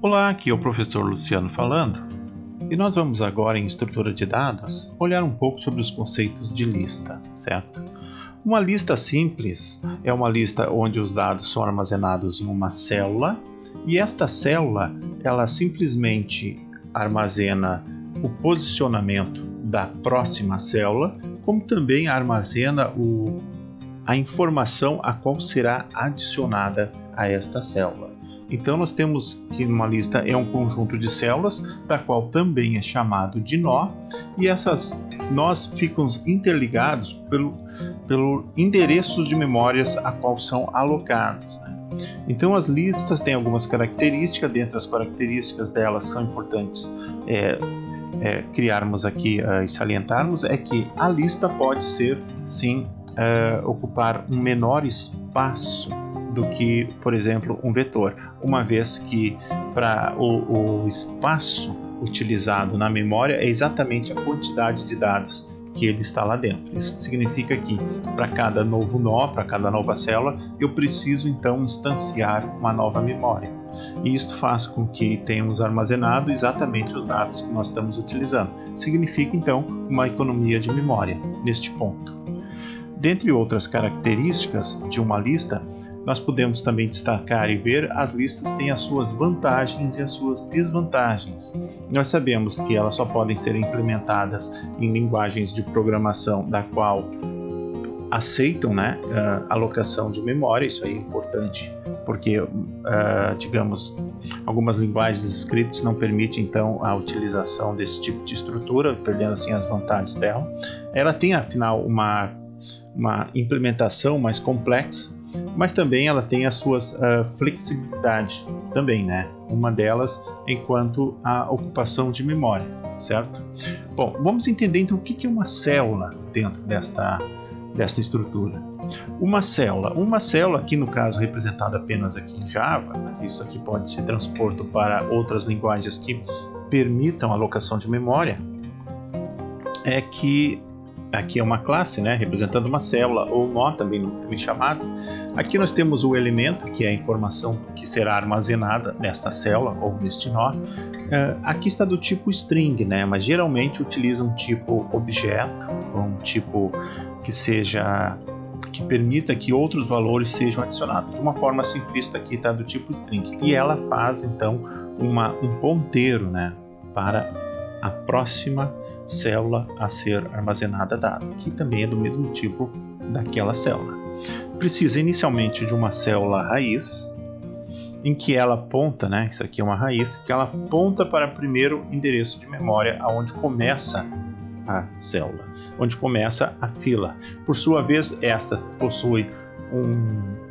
Olá, aqui é o professor Luciano falando, e nós vamos agora em estrutura de dados olhar um pouco sobre os conceitos de lista, certo? Uma lista simples é uma lista onde os dados são armazenados em uma célula e esta célula ela simplesmente armazena o posicionamento da próxima célula, como também armazena a informação a qual será adicionada a esta célula. Então nós temos que uma lista é um conjunto de células, da qual também é chamado de nó, e essas nós ficam interligados pelo endereços de memórias a qual são alocados, né? Então as listas têm algumas características, dentre as características delas são importantes criarmos aqui e salientarmos, é que a lista pode ser, sim, ocupar um menor espaço do que, por exemplo, um vetor, uma vez que para o espaço utilizado na memória é exatamente a quantidade de dados que ele está lá dentro. Isso significa que para cada novo nó, para cada nova célula, eu preciso então instanciar uma nova memória. E isso faz com que tenhamos armazenado exatamente os dados que nós estamos utilizando. Significa então uma economia de memória neste ponto. Dentre outras características de uma lista, nós podemos também destacar e ver as listas têm as suas vantagens e as suas desvantagens. Nós sabemos que elas só podem ser implementadas em linguagens de programação da qual aceitam, alocação de memória. Isso aí é importante porque, digamos, algumas linguagens de scripts não permitem então a utilização desse tipo de estrutura, perdendo assim as vantagens dela. Ela tem afinal uma implementação mais complexa, mas também ela tem as suas flexibilidades também, né? Uma delas enquanto a ocupação de memória, certo? Bom, vamos entender então o que é uma célula dentro desta estrutura. Uma célula aqui no caso representada apenas aqui em Java, mas isso aqui pode ser transportado para outras linguagens que permitam a alocação de memória, é que aqui é uma classe, representando uma célula, ou nó também chamado. Aqui nós temos o elemento, que é a informação que será armazenada nesta célula ou neste nó. Aqui está do tipo string, mas geralmente utiliza um tipo objeto, ou um tipo que permita que outros valores sejam adicionados. De uma forma simplista aqui está do tipo string. E ela faz então um ponteiro, para a próxima célula a ser armazenada dado, que também é do mesmo tipo daquela célula. Precisa inicialmente de uma célula raiz, em que ela aponta, isso aqui é uma raiz, que ela aponta para o primeiro endereço de memória, aonde começa a célula, onde começa a fila. Por sua vez, esta possui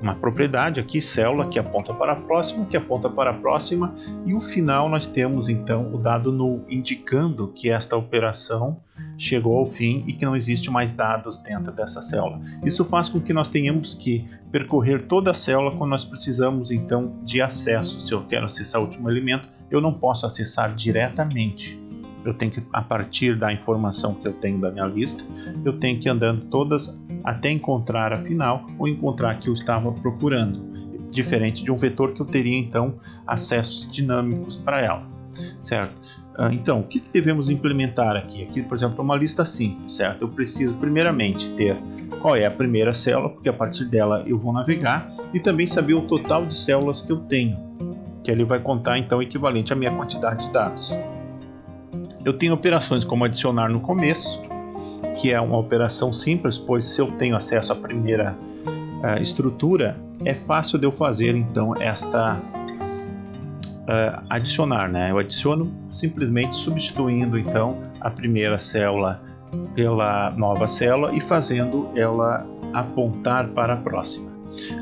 uma propriedade aqui, célula, que aponta para a próxima, que aponta para a próxima, e o final nós temos então o dado null, indicando que esta operação chegou ao fim e que não existe mais dados dentro dessa célula. Isso faz com que nós tenhamos que percorrer toda a célula quando nós precisamos então de acesso. Se eu quero acessar o último elemento, eu não posso acessar diretamente. Eu tenho que, a partir da informação que eu tenho da minha lista, eu tenho que ir andando todas até encontrar a final ou encontrar a que eu estava procurando, diferente de um vetor que eu teria então acessos dinâmicos para ela, certo? Então, o que devemos implementar aqui? Aqui, por exemplo, uma lista simples, certo? Eu preciso primeiramente ter qual é a primeira célula, porque a partir dela eu vou navegar, e também saber o total de células que eu tenho, que ele vai contar então equivalente à minha quantidade de dados. Eu tenho operações como adicionar no começo, que é uma operação simples, pois se eu tenho acesso à primeira estrutura, é fácil de eu fazer então esta adicionar, Eu adiciono simplesmente substituindo então a primeira célula pela nova célula e fazendo ela apontar para a próxima.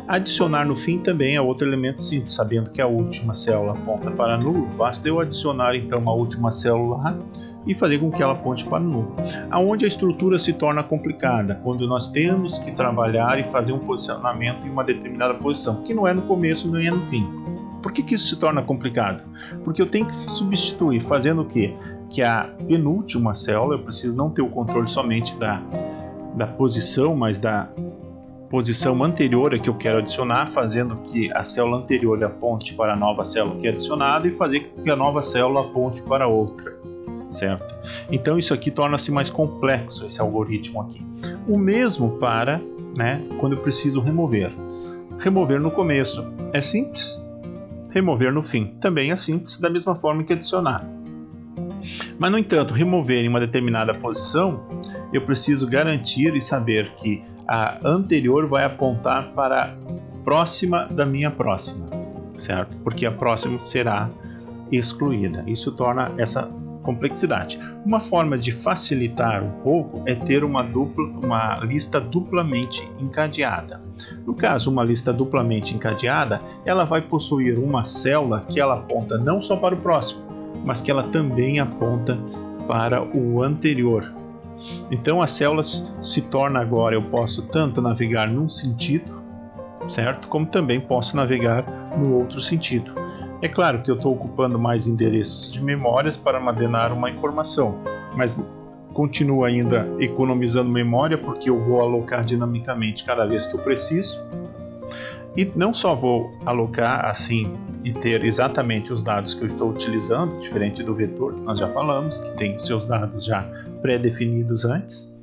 Adicionar no fim também é outro elemento simples, sabendo que a última célula aponta para nulo, basta eu adicionar então uma última célula e fazer com que ela aponte para nulo. Aonde a estrutura se torna complicada, quando nós temos que trabalhar e fazer um posicionamento em uma determinada posição, que não é no começo nem é no fim. Por que isso se torna complicado? Porque eu tenho que substituir, fazendo o quê? Que a penúltima célula, eu preciso não ter o controle somente da posição, mas posição anterior a que eu quero adicionar, fazendo que a célula anterior aponte para a nova célula que é adicionada e fazer com que a nova célula aponte para outra, certo? Então isso aqui torna-se mais complexo, esse algoritmo aqui. O mesmo para, quando eu preciso remover. Remover no começo é simples, remover no fim também é simples, da mesma forma que adicionar. Mas, no entanto, remover em uma determinada posição, eu preciso garantir e saber que a anterior vai apontar para a próxima da minha próxima, certo? Porque a próxima será excluída. Isso torna essa complexidade. Uma forma de facilitar um pouco é ter uma lista duplamente encadeada. No caso, uma lista duplamente encadeada, ela vai possuir uma célula que ela aponta não só para o próximo, mas que ela também aponta para o anterior. Então a célula se torna agora, eu posso tanto navegar num sentido, certo? Como também posso navegar no outro sentido. É claro que eu estou ocupando mais endereços de memórias para armazenar uma informação, mas continuo ainda economizando memória porque eu vou alocar dinamicamente cada vez que eu preciso. E não só vou alocar assim e ter exatamente os dados que eu estou utilizando, diferente do vetor que nós já falamos, que tem os seus dados já pré-definidos antes,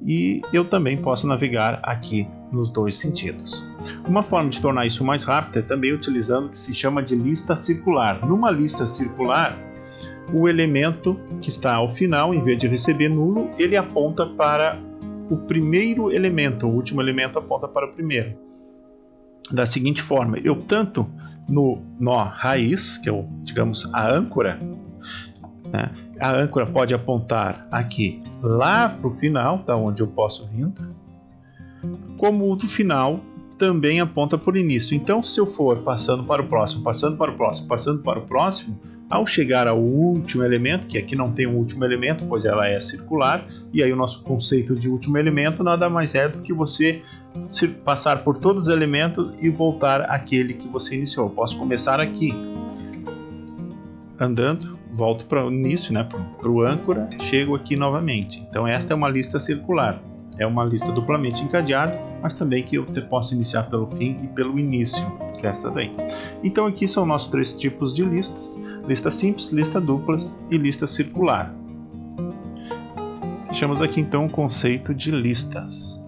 e eu também posso navegar aqui nos dois sentidos. Uma forma de tornar isso mais rápido é também utilizando o que se chama de lista circular. Numa lista circular, o elemento que está ao final, em vez de receber nulo, ele aponta para o primeiro elemento, o último elemento aponta para o primeiro. Da seguinte forma, eu tanto no nó raiz, que é, digamos, a âncora, a âncora pode apontar aqui lá para o final, tá, onde eu posso vir, como o do final também aponta para o início. Então, se eu for passando para o próximo, passando para o próximo, passando para o próximo, ao chegar ao último elemento, que aqui não tem um último elemento, pois ela é circular, e aí o nosso conceito de último elemento nada mais é do que você passar por todos os elementos e voltar àquele que você iniciou. Eu posso começar aqui, andando, volto para o início, para o âncora, chego aqui novamente. Então esta é uma lista circular, é uma lista duplamente encadeada, mas também que eu posso iniciar pelo fim e pelo início, que é esta daí. Então aqui são nossos três tipos de listas: lista simples, lista duplas e lista circular. Fechamos aqui então o conceito de listas.